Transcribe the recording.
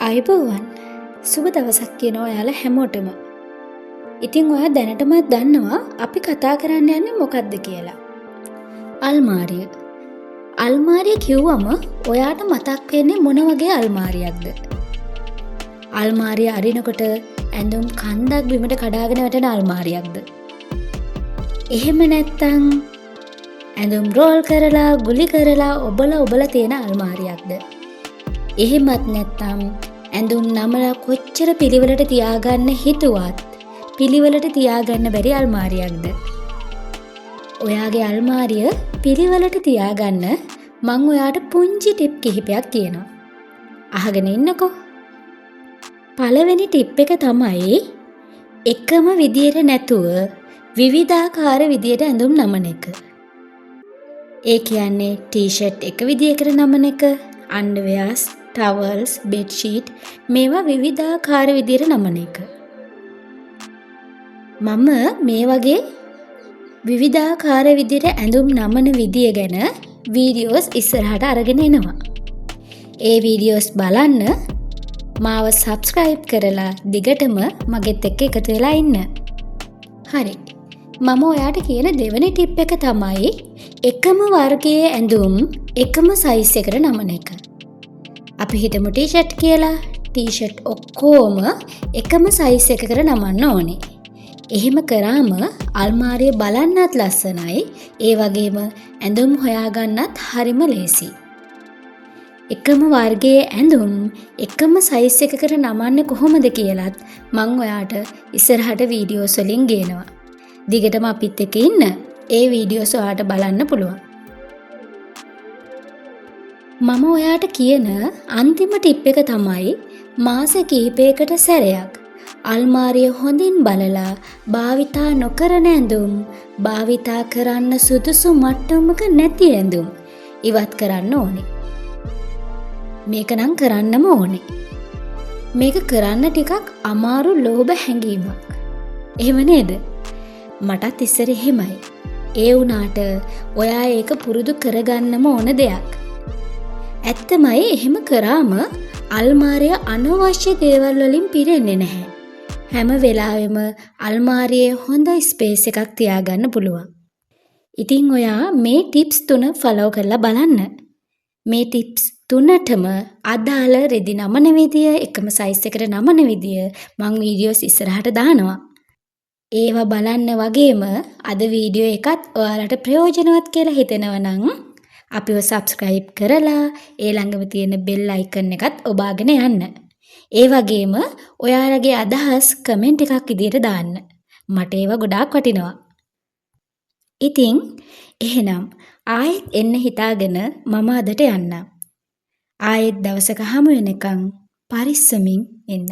අයිබෝවන් සුබ දවසක් කියනවා ඔයාලා හැමෝටම. ඉතින් ඔයා දැනටමත් දන්නවා අපි කතා කරන්න යන්නේ මොකක්ද කියලා. අල්මාරිය. අල්මාරිය කිව්වම ඔයාට මතක් වෙන්නේ මොන වගේ අල්මාරියක්ද? අල්මාරිය අරිනකොට ඇඳුම් කන්දක් බිමට කඩාගෙන වැටෙන අල්මාරියක්ද? එහෙම නැත්තම් ඇඳුම් රෝල් කරලා ගුලි කරලා ඔබලා තියෙන අල්මාරියක්ද? එහෙමත් නැත්තම් ඇඳුම් නමලා කොච්චර පිළිවෙලට තියාගන්න හිතුවත් පිළිවෙලට තියාගන්න බැරි අල්මාරියක්ද? ඔයාගේ අල්මාරිය පිළිවෙලට තියාගන්න මං ඔයාට පුංචි ටිප් කිහිපයක් කියනවා. අහගෙන ඉන්නකෝ. පළවෙනි ටිප් එක තමයි එකම විදියට නැතුව විවිධාකාර විදියට ඇඳුම් නමන එක. ඒ කියන්නේ ටී-ෂර්ට් එක විදියකට නමන එක, අන්ඩර්වෙයර්ස්, ටවල්ස්, බෙඩ්ෂීට් මේවා විවිධාකාර විදියට නමන එක. මම මේ වගේ විවිධාකාර විදියට ඇඳුම් නමන විදිය ගැන වීඩියෝස් ඉස්සරහට අරගෙන එනවා. ඒ වීඩියෝස් බලන්න මාව සබ්ස්ක්‍රයිබ් කරලා දිගටම මගෙත් එක්ක එකතු වෙලා ඉන්න. හරි. මම ඔයාට කියන දෙවෙනි ටිප් එක තමයි එකම වර්ගයේ ඇඳුම් එකම සයිස් එකට නමන එක. අපි හිතමු ටී-ෂර්ට් කියලා. ටී-ෂර්ට් ඔක්කොම එකම සයිස් එකකට නමන්න ඕනේ. එහෙම කරාම අල්මාරිය බලන්නත් ලස්සනයි, ඒ වගේම ඇඳුම් හොයාගන්නත් හරිම ලේසි. එකම වර්ගයේ ඇඳුම් එකම සයිස් එකකට නමන්නේ කොහොමද කියලත් මං ඔයාට ඉස්සරහට වීඩියෝස් වලින් ගේනවා. දිගටම අපිත් එක්ක ඉන්න. ඒ වීඩියෝස් ඔයාට බලන්න පුළුවන්. මම ඔයාට කියන අන්තිම ටිප් එක තමයි මාස කිහිපයකට සැරයක් අල්මාරිය හොඳින් බලලා භාවිතා නොකරන ඇඳුම්, භාවිතා කරන්න සුදුසු මට්ටමක නැති ඇඳුම් ඉවත් කරන්න ඕනේ. මේක නම් කරන්නම ඕනේ. මේක කරන්න ටිකක් අමාරු ලෝභ හැඟීමක්. එහෙම නේද? මටත් ඉස්සර එහෙමයි. ඒ වුණාට ඔයා ඒක පුරුදු කරගන්නම ඕන දෙයක්. ඇත්තමයි එහෙම කරාම අල්මාරිය අනවශ්‍ය දේවල් වලින් පිරෙන්නේ නැහැ. හැම වෙලාවෙම අල්මාරියේ හොඳ ස්පේස් එකක් තියාගන්න පුළුවන්. ඉතින් ඔයා මේ ටිප්ස් 3 ෆලෝ කරලා බලන්න. මේ ටිප්ස් 3ටම අදාළ රෙදි නමන විදිය, එකම සයිස් එකට නමන විදිය මම වීඩියෝස් ඉස්සරහට දානවා. ඒවා බලන්න වගේම අද වීඩියෝ එකත් ඔයාලට ප්‍රයෝජනවත් කියලා හිතෙනවා නම් අපිව සබ්ස්ක්‍රයිබ් කරලා ඒ ළඟම තියෙන බෙල් අයිකන් එකත් ඔබාගෙන යන්න. ඒ වගේම ඔයාලගේ අදහස් කමෙන්ට් එකක් විදියට දාන්න. මට ඒවා ගොඩාක් වටිනවා. ඉතින් එහෙනම් ආයෙත් එන්න හිතාගෙන මම අදට යන්නම්. ආයෙත් දවසක හමු වෙනකන් පරිස්සමින් එන්න.